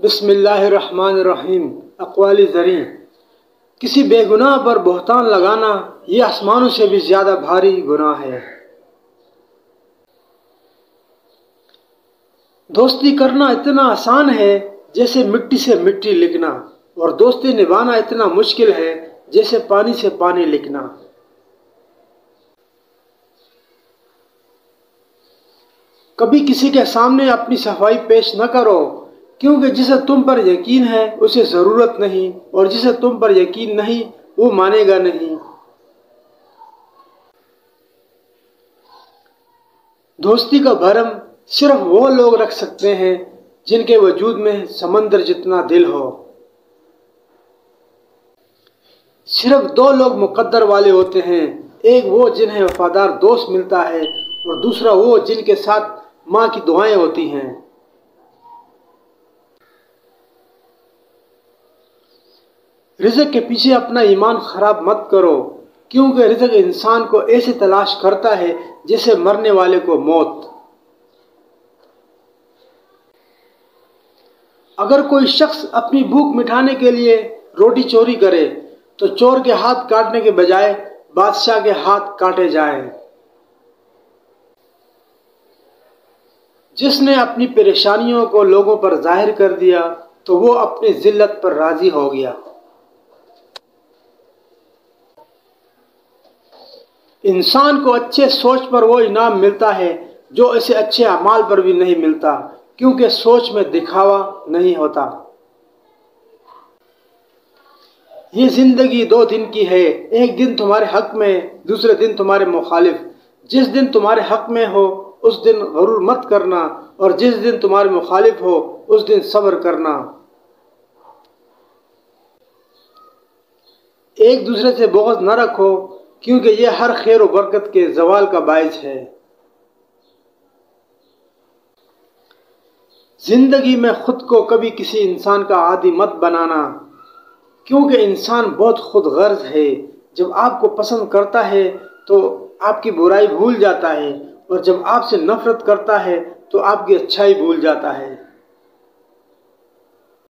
बिस्मिल्लाहिर्रहमानिर्रहीम। अक़वाली ज़री। किसी बेगुनाह पर बहतान लगाना ये आसमानों से भी ज़्यादा भारी गुनाह है। दोस्ती करना इतना आसान है जैसे मिट्टी से मिट्टी लिखना, और दोस्ती निभाना इतना मुश्किल है जैसे पानी से पानी लिखना। कभी किसी के सामने अपनी सफाई पेश न करो, क्योंकि जिसे तुम पर यकीन है उसे ज़रूरत नहीं, और जिसे तुम पर यकीन नहीं वो मानेगा नहीं। दोस्ती का भरम सिर्फ वो लोग रख सकते हैं जिनके वजूद में समंदर जितना दिल हो। सिर्फ दो लोग मुकद्दर वाले होते हैं, एक वो जिन्हें वफादार दोस्त मिलता है, और दूसरा वो जिनके साथ माँ की दुआएं होती हैं। रिज़्क़ के पीछे अपना ईमान खराब मत करो, क्योंकि रिज़्क़ इंसान को ऐसे तलाश करता है जैसे मरने वाले को मौत। अगर कोई शख्स अपनी भूख मिटाने के लिए रोटी चोरी करे तो चोर के हाथ काटने के बजाय बादशाह के हाथ काटे जाएं। जिसने अपनी परेशानियों को लोगों पर जाहिर कर दिया तो वो अपनी जिल्लत पर राजी हो गया। इंसान को अच्छे सोच पर वो इनाम मिलता है जो इसे अच्छे अमाल पर भी नहीं मिलता, क्योंकि सोच में दिखावा नहीं होता। ये जिंदगी 2 दिन की है, एक दिन तुम्हारे हक में, दूसरे दिन तुम्हारे मुखालिफ। जिस दिन तुम्हारे हक में हो उस दिन गरूर मत करना, और जिस दिन तुम्हारे मुखालिफ हो उस दिन सब्र करना। एक दूसरे से बुग़्ज़ न रखो, क्योंकि यह हर खैर और बरकत के ज़वाल का बाइस है। जिंदगी में खुद को कभी किसी इंसान का आदी मत बनाना, क्योंकि इंसान बहुत खुदगर्ज है। जब आपको पसंद करता है तो आपकी बुराई भूल जाता है, और जब आपसे नफरत करता है तो आपकी अच्छाई भूल जाता है।